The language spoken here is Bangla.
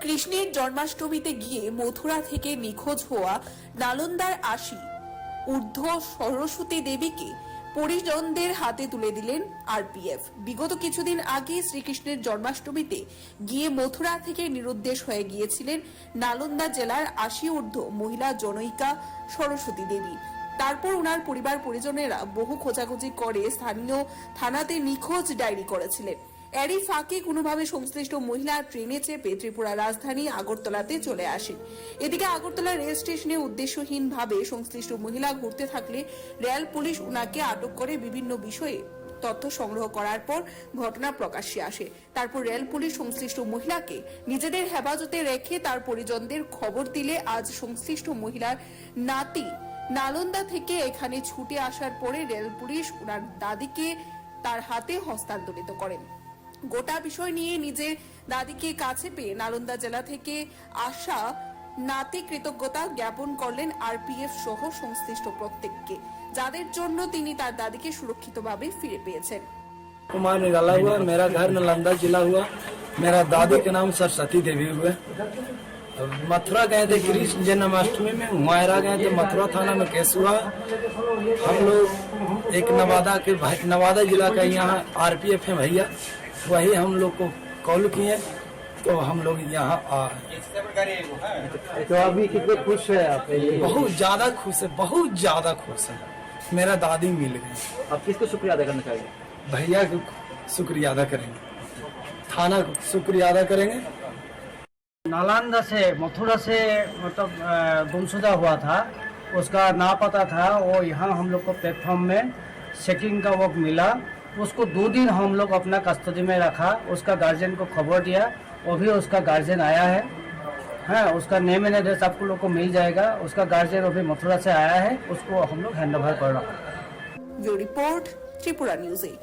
কৃষ্ণের জন্মাষ্টমীতে গিয়ে মথুরা থেকে নিখোঁজ হওয়া নালন্দার ৮০ ঊর্ধ্ব সরস্বতী দেবীকে পরিজনদের হাতে তুলে দিলেন আরপিএফ। বিগত কিছুদিন আগে শ্রীকৃষ্ণের জন্মাষ্টমীতে গিয়ে মথুরা থেকে নিরুদ্দেশ হয়ে গিয়েছিলেন নালন্দা জেলার ৮০ ঊর্ধ্ব মহিলা জনৈকা সরস্বতী দেবী। তারপর ওনার পরিবার পরিজনেরা বহু খোঁজাখুঁজি করে স্থানীয় থানাতে নিখোঁজ ডায়েরি করেছিলেন। এরই ফাঁকে কোনোভাবে সংশ্লিষ্ট মহিলা ট্রেনে চেপে ত্রিপুরা রাজধানী আগরতলাতে চলে আসেন। এদিকে আগরতলা রেল স্টেশনে উদ্দেশ্যহীনভাবে সংশ্লিষ্ট মহিলা ঘুরতে থাকলে রেল পুলিশ উনাকে আটক করে বিভিন্ন বিষয়ে তথ্য সংগ্রহ করার পর ঘটনা প্রকাশ্যে আসে। তারপর রেল পুলিশ সংশ্লিষ্ট মহিলাকে নিজেদের হেফাজতে রেখে তার পরিজনদের খবর দিলে আজ সংশ্লিষ্ট মহিলার নাতি নালন্দা থেকে এখানে ছুটে আসার পরে রেল পুলিশ ওনার দাদিকে তার হাতে হস্তান্তরিত করেন। গোটা বিষয় নিয়ে নিজের দাদিকে কাছে পেয়ে নালন্দা জেলা থেকে আসা নাতি কৃতজ্ঞতা জ্ঞাপন করলেন আরপিএফ সহ সংশ্লিষ্ট প্রত্যেককে, যাদের জন্য তিনি তার দাদিকে সুরক্ষিতভাবে ফিরে পেয়েছেন। कुमार निकाला हुआ, मेरा घर नालंदा जिला हुआ, मेरा दादी के नाम सरस्वती देवी हुए। मथुरा गए थे कृष्ण जन्माष्टमी में, मायरा गए थे, मथुरा थाना में केस हुआ। हम लोग एक नवादा जिला का यहाँ आरपीएफ है भैया, वही हम लोग को कॉल किए तो हम लोग यहाँ आ। तो अभी कितने खुश है आप? बहुत ज्यादा खुश है, बहुत ज्यादा खुश है। मेरा दादी मिल गई। आप किसको शुक्रिया अदा करना चाहिए? भैया को शुक्रिया अदा करेंगे, थाना को शुक्रिया अदा करेंगे। नालंदा से मथुरा से मतलब गुमशुदा हुआ था, उसका ना पता था। वो यहाँ हम लोग को प्लेटफॉर्म में चेकिंग का वक्त मिला, उसको 2 दिन हम लोग अपना कस्टडी में रखा। उसका गार्जियन को खबर दिया, वो भी उसका गार्जियन आया है। हाँ, उसका नेम एंड एड्रेस आपको लोग को मिल जाएगा। उसका गार्जियन अभी मथुरा से आया है, उसको हम लोग हैंड ओवर कर रहा है। Bureau report Tripura news 8।